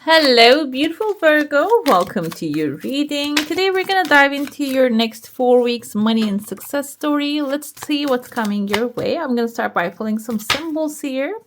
Hello, beautiful Virgo. Welcome to your reading. Today we're going to dive into your next 4 weeks money and success story. Let's see what's coming your way. I'm going to start by pulling some symbols here.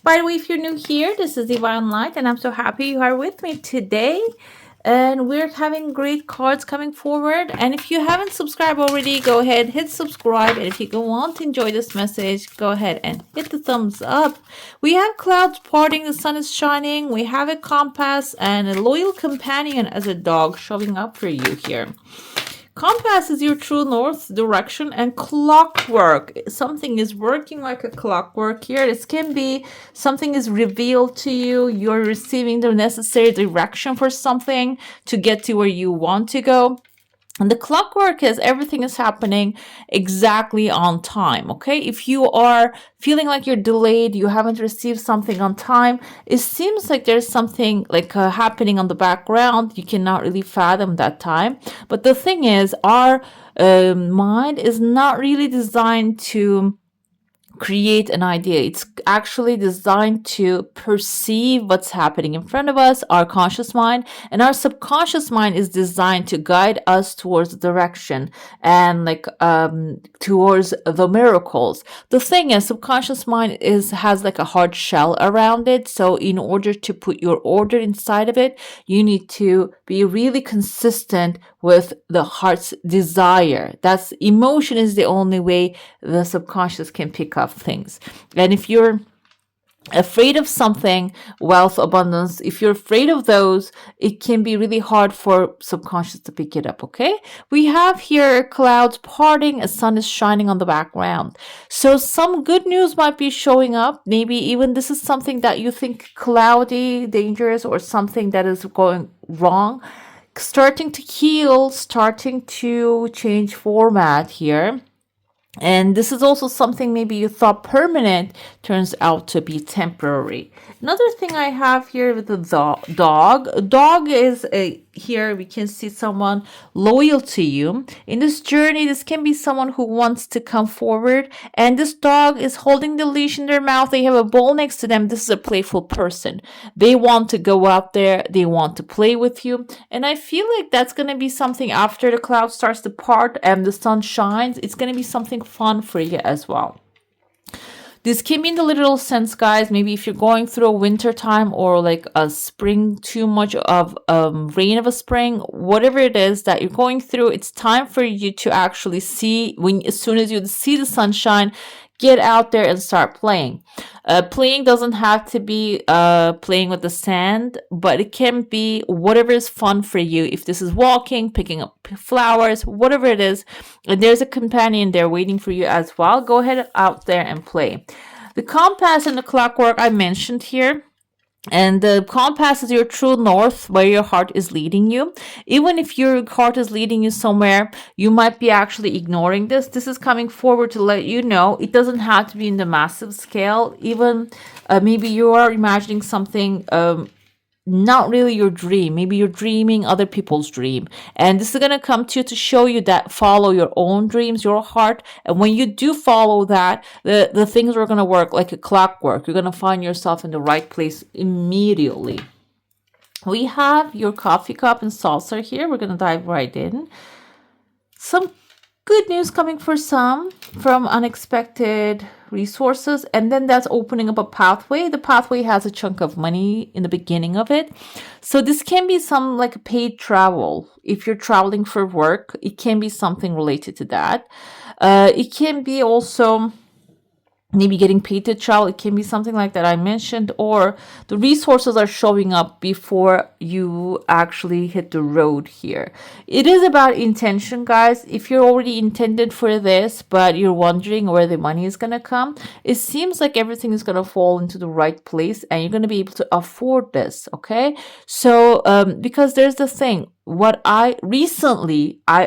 By the way, if you're new here, this is Divine Light, and I'm so happy you are with me today. And we're having great cards coming forward. And if you haven't subscribed already, go ahead, hit subscribe. And if you want to enjoy this message, go ahead and hit the thumbs up. We have clouds parting, the sun is shining. We have a compass and a loyal companion as a dog showing up for you here. Compass is your true north direction, and clockwork. Something is working like a clockwork here. This can be something is revealed to you. You're receiving the necessary direction for something to get to where you want to go. And the clockwork is everything is happening exactly on time, okay? If you are feeling like you're delayed, you haven't received something on time, it seems like there's something like happening on the background. You cannot really fathom that time. But the thing is, our mind is not really designed to create an idea. It's actually designed to perceive what's happening in front of us, our conscious mind, and our subconscious mind is designed to guide us towards the direction and towards the miracles. The thing is, subconscious mind has like a hard shell around it. So in order to put your order inside of it, you need to be really consistent with the heart's desire. That's emotion is the only way the subconscious can pick up things. And if you're afraid of something, wealth, abundance, if you're afraid of those, it can be really hard for subconscious to pick it up, okay? We have here clouds parting, a sun is shining on the background. So some good news might be showing up. Maybe even this is something that you think cloudy, dangerous, or something that is going wrong. Starting to heal, starting to change format here. And this is also something maybe you thought permanent turns out to be temporary. Another thing I have here with the dog. A dog is here we can see someone loyal to you. In this journey, this can be someone who wants to come forward. And this dog is holding the leash in their mouth. They have a ball next to them. This is a playful person. They want to go out there. They want to play with you. And I feel like that's going to be something after the cloud starts to part and the sun shines. It's going to be something fun for you as well. This can be in the literal sense, guys. Maybe if you're going through a winter time or like a spring, too much of rain of a spring, whatever it is that you're going through, it's time for you to actually see as soon as you see the sunshine, get out there and start playing. Playing doesn't have to be playing with the sand, but it can be whatever is fun for you. If this is walking, picking up flowers, whatever it is, and there's a companion there waiting for you as well, go ahead out there and play. The compass and the clockwork I mentioned here. And the compass is your true north, where your heart is leading you. Even if your heart is leading you somewhere, you might be actually ignoring this. This is coming forward to let you know it doesn't have to be in the massive scale. Even maybe you are imagining something not really your dream. Maybe you're dreaming other people's dream. And this is going to come to you to show you that follow your own dreams, your heart. And when you do follow that, the things are going to work like a clockwork. You're going to find yourself in the right place immediately. We have your coffee cup and saucer here. We're going to dive right in. Some good news coming for some from unexpected resources, and then that's opening up a pathway. The pathway has a chunk of money in the beginning of it. So this can be some like paid travel. If you're traveling for work, it can be something related to that. It can be also maybe getting paid to travel. It can be something like that I mentioned, or the resources are showing up before you actually hit the road here. It is about intention, guys. If you're already intended for this, but you're wondering where the money is going to come, it seems like everything is going to fall into the right place and you're going to be able to afford this, okay? So, because there's the thing, what I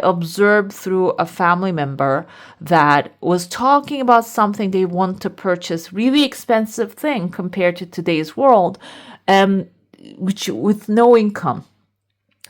observed through a family member that was talking about something they want to purchase, really expensive thing compared to today's world, which with no income.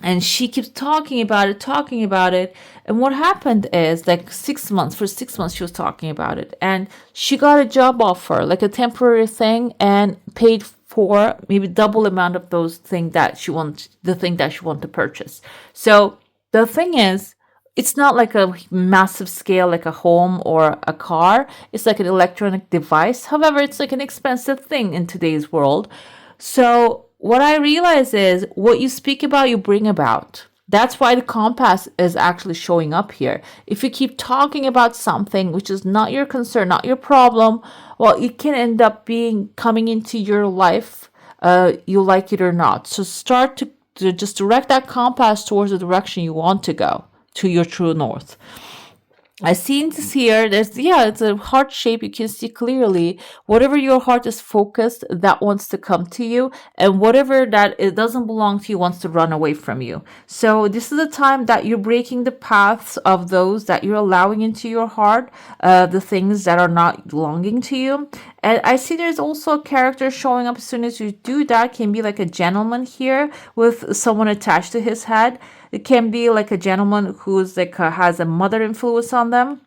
And she keeps talking about it. And what happened is like 6 months, for 6 months, she was talking about it. And she got a job offer, like a temporary thing, and paid for maybe double amount of those thing that she wants, the thing that she want to purchase. So the thing is, it's not like a massive scale like a home or a car. It's like an electronic device. However, it's like an expensive thing in today's world. So what I realize is what you speak about, you bring about. That's why the compass is actually showing up here. If you keep talking about something which is not your concern, not your problem, well, it can end up being coming into your life, you like it or not. So start to just direct that compass towards the direction you want to go, to your true north. I see this here. It's a heart shape. You can see clearly whatever your heart is focused, that wants to come to you, and whatever that it doesn't belong to you wants to run away from you. So this is the time that you're breaking the paths of those that you're allowing into your heart, the things that are not belonging to you. And I see there's also a character showing up as soon as you do that. Can be like a gentleman here with someone attached to his head. It can be like a gentleman who's like has a mother influence on them.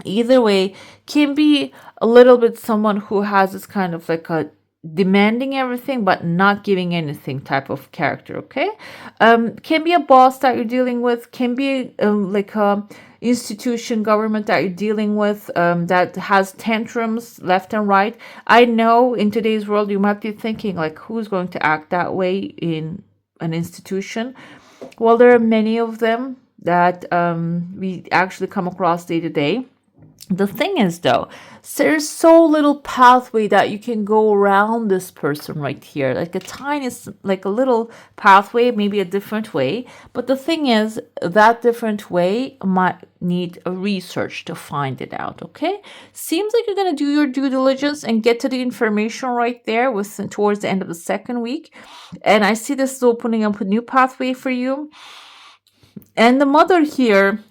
Either way, can be a little bit someone who has this kind of like a demanding everything but not giving anything type of character. Okay, can be a boss that you're dealing with. Can be like a institution, government that you're dealing with, that has tantrums left and right. I know in today's world you might be thinking like, who's going to act that way in an institution? Well, there are many of them that we actually come across day to day. The thing is, though, there's so little pathway that you can go around this person right here. Like a tiny, like a little pathway, maybe a different way. But the thing is, that different way might need a research to find it out, okay? Seems like you're going to do your due diligence and get to the information right there towards the end of the second week. And I see this is opening up a new pathway for you. And the mother here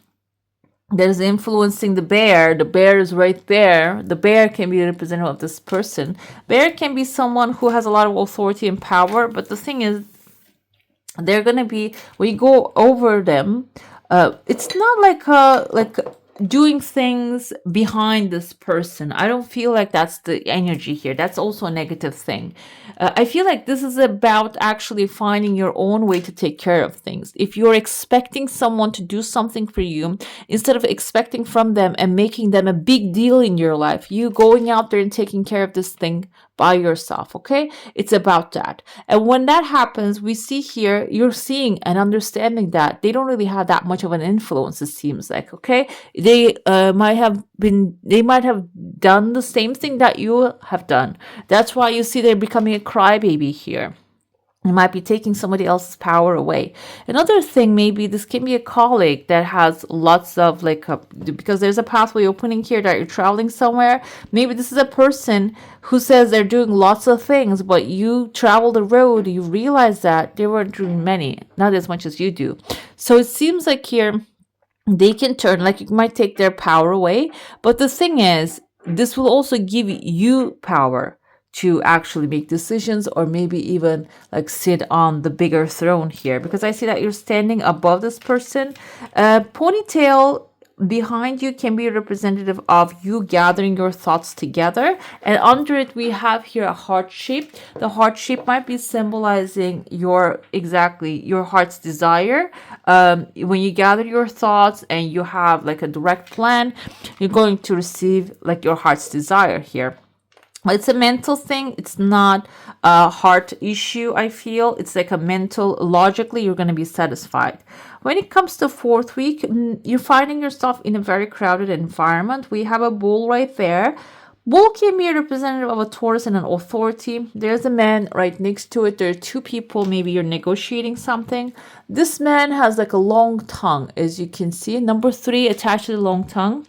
that is influencing the bear. The bear is right there. The bear can be a representative of this person. Bear can be someone who has a lot of authority and power, but the thing is, they're gonna be, when you go over them, it's not like doing things behind this person. I don't feel like that's the energy here. That's also a negative thing. I feel like this is about actually finding your own way to take care of things. If you're expecting someone to do something for you, instead of expecting from them and making them a big deal in your life, you going out there and taking care of this thing by yourself, okay? It's about that. And when that happens, we see here, you're seeing and understanding that they don't really have that much of an influence, it seems like, okay? They might have done the same thing that you have done. That's why you see they're becoming a crybaby here. You might be taking somebody else's power away. Another thing, maybe this can be a colleague that has lots of because there's a pathway opening here that you're traveling somewhere. Maybe this is a person who says they're doing lots of things, but you travel the road, you realize that they weren't doing many, not as much as you do. So it seems like here they can turn, like you might take their power away. But the thing is, this will also give you power to actually make decisions, or maybe even like sit on the bigger throne here, because I see that you're standing above this person. Ponytail behind you can be representative of you gathering your thoughts together, and under it we have here a heart shape. The heart shape might be symbolizing your heart's desire. When you gather your thoughts and you have like a direct plan, you're going to receive like your heart's desire here. It's a mental thing. It's not a heart issue, I feel. It's like a mental, logically, you're going to be satisfied. When it comes to fourth week, you're finding yourself in a very crowded environment. We have a bull right there. Bull can be a representative of a Taurus and an authority. There's a man right next to it. There are two people. Maybe you're negotiating something. This man has like a long tongue, as you can see. Number 3 attached to the long tongue.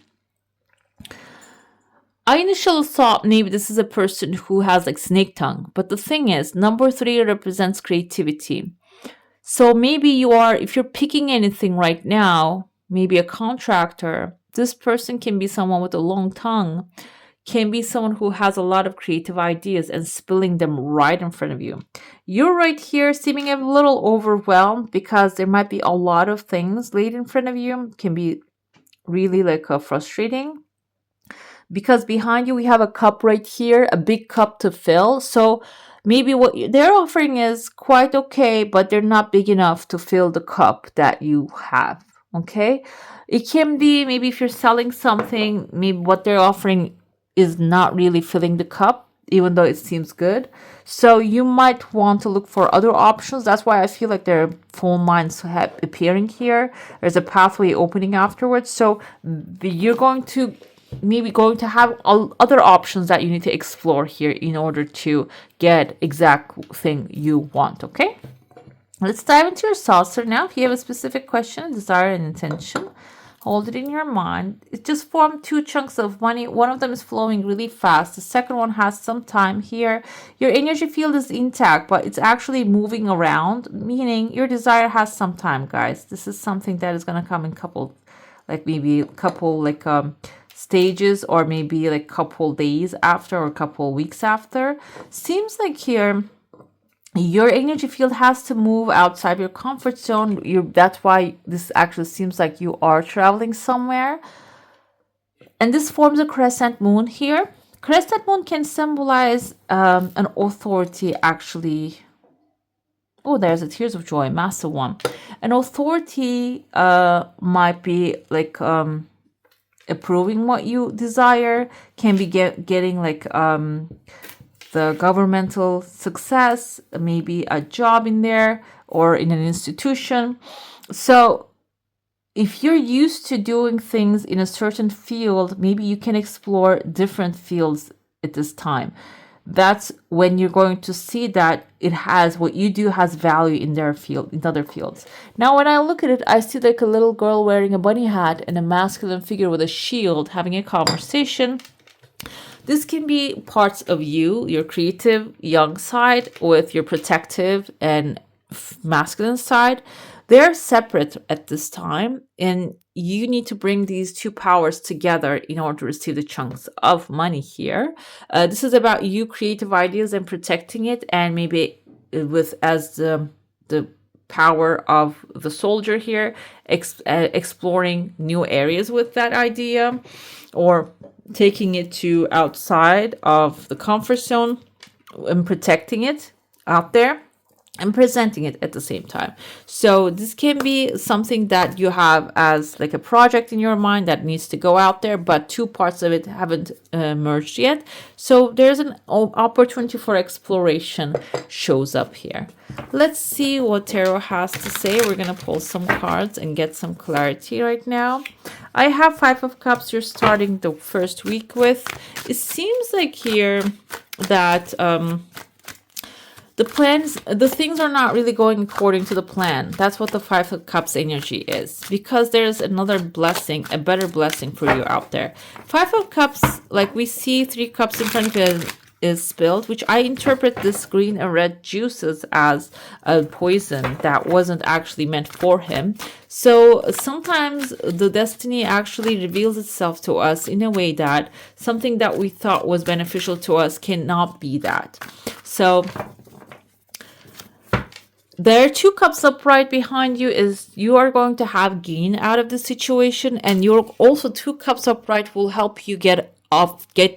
I initially thought maybe this is a person who has like snake tongue, but the thing is, number 3 represents creativity. So maybe if you're picking anything right now, maybe a contractor, this person can be someone with a long tongue, can be someone who has a lot of creative ideas and spilling them right in front of you. You're right here seeming a little overwhelmed because there might be a lot of things laid in front of you, can be really like frustrating. Because behind you we have a cup right here, a big cup to fill. So maybe what they're offering is quite okay, but they're not big enough to fill the cup that you have. Okay. It can be maybe if you're selling something, maybe what they're offering is not really filling the cup, even though it seems good. So you might want to look for other options. That's why I feel like there are phone lines appearing here. There's a pathway opening afterwards. So you're going to have other options that you need to explore here in order to get exact thing you want. Okay, let's dive into your saucer now. If you have a specific question, desire, and intention, hold it in your mind. It just formed two chunks of money. One of them is flowing really fast. The second one has some time here. Your energy field is intact, but it's actually moving around, meaning your desire has some time, guys. This is something that is going to come in couple, like maybe a couple, like stages, or maybe like couple days after or couple weeks after. Seems like here your energy field has to move outside your comfort zone. That's why this actually seems like you are traveling somewhere. And this forms a crescent moon here. Crescent moon can symbolize an authority, actually. Oh, there's a tears of joy, massive one. An authority might be like approving what you desire, can be getting like the governmental success, maybe a job in there or in an institution. So if you're used to doing things in a certain field, maybe you can explore different fields at this time. That's when you're going to see that what you do has value in their field, in other fields. Now, when I look at it, I see like a little girl wearing a bunny hat and a masculine figure with a shield having a conversation. This can be parts of you, your creative young side, with your protective and masculine side. They're separate at this time, and you need to bring these two powers together in order to receive the chunks of money here. This is about you, creative ideas, and protecting it, and maybe with as the power of the soldier here, exploring new areas with that idea, or taking it to outside of the comfort zone and protecting it out there and presenting it at the same time. So this can be something that you have as like a project in your mind that needs to go out there, but two parts of it haven't merged yet. So there's an opportunity for exploration shows up here. Let's see what tarot has to say. We're going to pull some cards and get some clarity right now. I have Five of Cups you're starting the first week with. It seems like here that the things are not really going according to the plan. That's what the Five of Cups energy is, because there's another blessing, a better blessing for you out there. Five of Cups, like we see 3 cups in front of you is spilled, which I interpret this green and red juices as a poison that wasn't actually meant for him. So sometimes the destiny actually reveals itself to us in a way that something that we thought was beneficial to us cannot be that. So there are 2 cups upright behind you. Is you are going to have gain out of the situation, and you're also 2 cups upright will help you get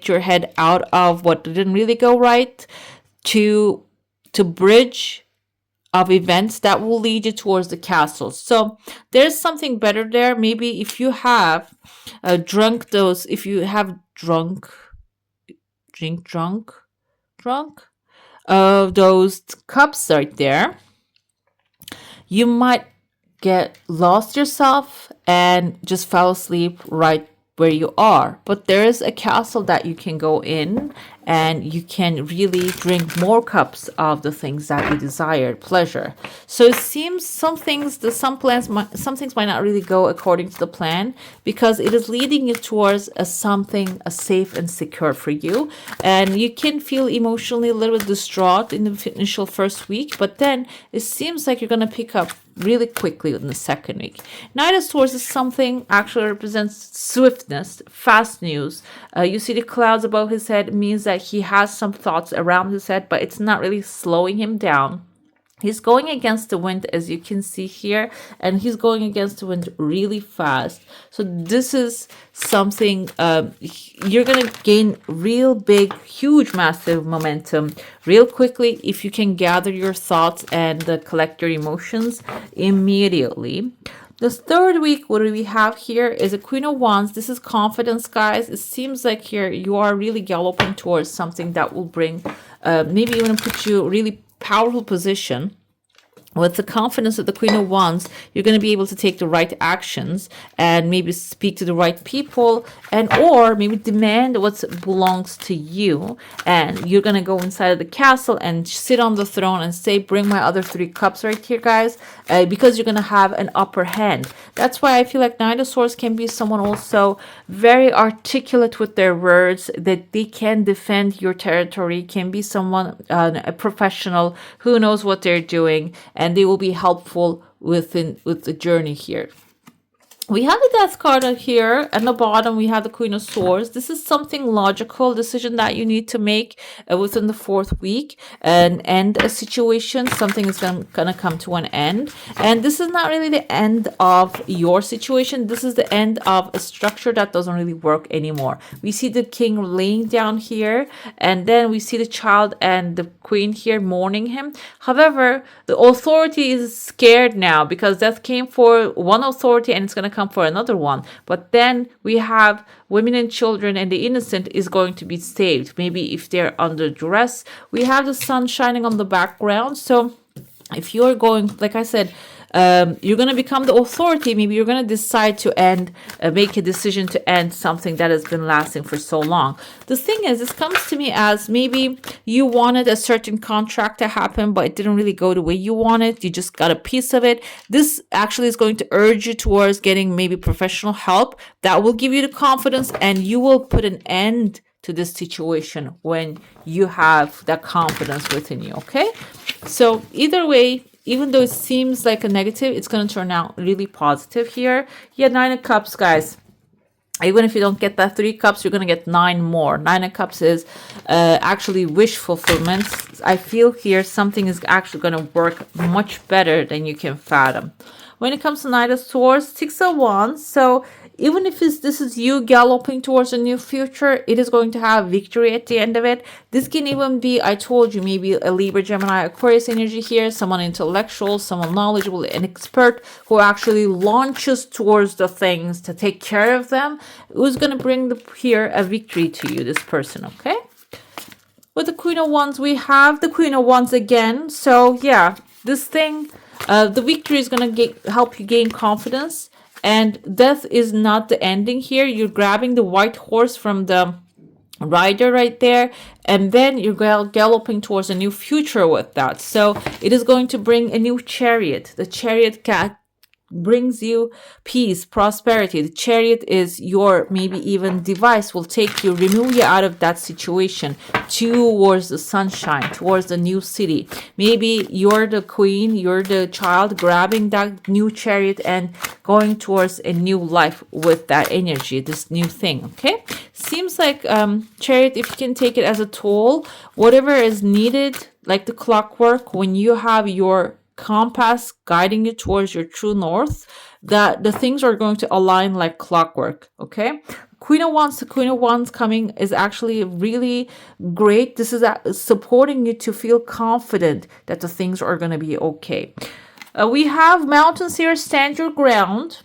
your head out of what didn't really go right, to bridge of events that will lead you towards the castle. So there's something better there. Maybe if you have drunk those cups right there, you might get lost yourself and just fall asleep right where you are. But there is a castle that you can go in, and you can really drink more cups of the things that you desired, pleasure. So it seems some things might not really go according to the plan, because it is leading you towards something safe and secure for you. And you can feel emotionally a little bit distraught in the initial first week, but then it seems like you're going to pick up really quickly in the second week. Knight of Swords is something actually represents swiftness, fast news. You see the clouds above his head means that he has some thoughts around his head, but it's not really slowing him down. He's going against the wind, as you can see here, and he's going against the wind really fast. So this is something you're going to gain real big, huge, massive momentum real quickly if you can gather your thoughts and collect your emotions immediately. This third week, what do we have here is a Queen of Wands. This is confidence, guys. It seems like here you are really galloping towards something that will bring, maybe even put you really powerful position. With the confidence of the Queen of Wands, you're going to be able to take the right actions and maybe speak to the right people, and or maybe demand what belongs to you. And you're going to go inside of the castle and sit on the throne and say, bring my other 3 cups right here, guys, because you're going to have an upper hand. That's why I feel like Knight of Swords can be someone also very articulate with their words, that they can defend your territory, can be someone, a professional who knows what they're doing, and they will be helpful with the journey here. We have the Death card here. At the bottom, we have the Queen of Swords. This is something logical decision that you need to make within the 4th week and end a situation. Something is going to come to an end. And this is not really the end of your situation. This is the end of a structure that doesn't really work anymore. We see the king laying down here, and then we see the child and the queen here mourning him. However, the authority is scared now because death came for one authority and it's going to come for another one. But then we have women and children, and the innocent is going to be saved. Maybe if they're under duress. We have the sun shining on the background. So if you're going, like I said, you're going to become the authority. Maybe you're going to decide to end, make a decision to end something that has been lasting for so long. The thing is, this comes to me as maybe you wanted a certain contract to happen, but it didn't really go the way you wanted. You just got a piece of it. This actually is going to urge you towards getting maybe professional help that will give you the confidence, and you will put an end to this situation when you have that confidence within you. Okay, so either way, even though it seems like a negative, it's going to turn out really positive here. Yeah, 9 of Cups, guys. Even if you don't get that 3 cups, you're going to get 9 more. 9 of Cups is actually wish fulfillment. I feel here something is actually going to work much better than you can fathom. When it comes to Knight of Swords, 6 of Wands. So even if this is you galloping towards a new future, it is going to have victory at the end of it. This can even be, I told you, maybe a Libra, Gemini, Aquarius energy here, someone intellectual, someone knowledgeable, an expert who actually launches towards the things to take care of them, who's going to bring here a victory to you, this person, okay? With the Queen of Wands, we have the Queen of Wands again. So yeah, this thing, the victory is going to help you gain confidence. And death is not the ending here. You're grabbing the white horse from the rider right there, and then you're galloping towards a new future with that. So it is going to bring a new chariot. The chariot cat brings you peace, prosperity. The chariot is your maybe even device, will take you, remove you out of that situation towards the sunshine, towards the new city. Maybe you're the queen, you're the child grabbing that new chariot and going towards a new life with that energy, this new thing. Okay, seems like chariot, if you can take it as a tool, whatever is needed, like the clockwork, when you have your compass guiding you towards your true north, that the things are going to align like clockwork. Okay, Queen of Wands, the Queen of Wands coming is actually really great. This is supporting you to feel confident that the things are going to be okay. We have mountains here, stand your ground.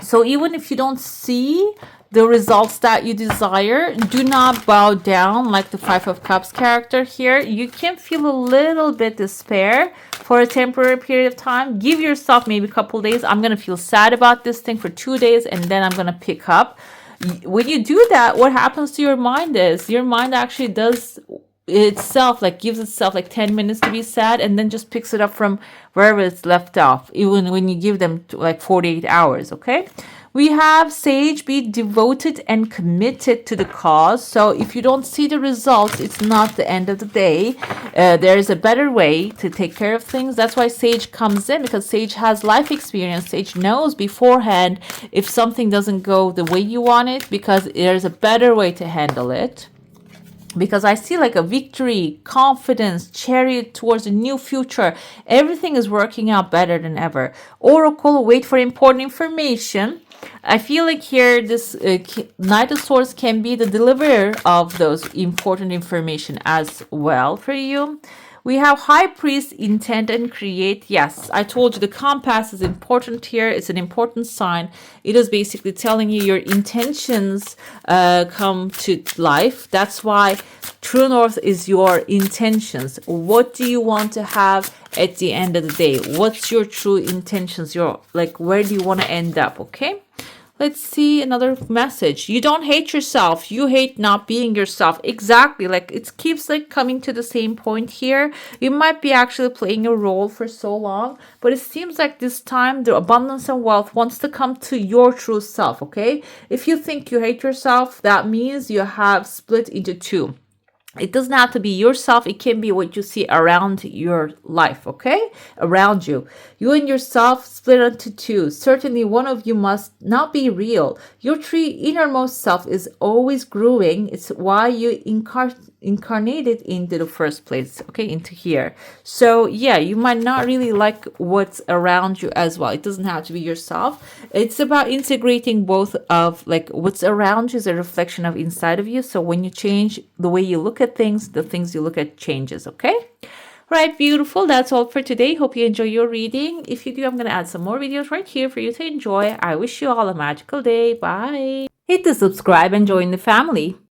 So even if you don't see the results that you desire, do not bow down like the 5 of Cups character here. You can feel a little bit despair for a temporary period of time. Give yourself maybe a couple days. I'm going to feel sad about this thing for 2 days, and then I'm going to pick up. When you do that, what happens to your mind is your mind actually does itself, like gives itself like 10 minutes to be sad, and then just picks it up from wherever it's left off, even when you give them like 48 hours. Okay, we have Sage, be devoted and committed to the cause. So if you don't see the results, it's not the end of the day. There is a better way to take care of things. That's why Sage comes in, because Sage has life experience. Sage knows beforehand if something doesn't go the way you want it, because there's a better way to handle it. because I see like a victory, confidence, chariot towards a new future. Everything is working out better than ever. Oracle, wait for important information. I feel like here this Knight of Swords can be the deliverer of those important information as well for you. We have High Priest, intent and create. Yes, I told you the compass is important here. It's an important sign. It is basically telling you your intentions come to life. That's why True North is your intentions. What do you want to have at the end of the day? What's your true intentions? Your, like, where do you want to end up? Okay. Let's see another message. You don't hate yourself. You hate not being yourself. Exactly. Like it keeps like coming to the same point here. You might be actually playing a role for so long, but it seems like this time the abundance and wealth wants to come to your true self. Okay. If you think you hate yourself, that means you have split into two. It doesn't have to be yourself. It can be what you see around your life, okay? Around you. You and yourself split into two. Certainly one of you must not be real. Your true innermost self is always growing. It's why you incarnated into the first place, okay? Into here. So yeah, you might not really like what's around you as well. It doesn't have to be yourself. It's about integrating both of like what's around you is a reflection of inside of you. So when you change the way you look at things, the things you look at changes, okay? Right, beautiful. That's all for today. Hope you enjoy your reading. If you do, I'm going to add some more videos right here for you to enjoy. I wish you all a magical day. Bye. Hit the subscribe and join the family.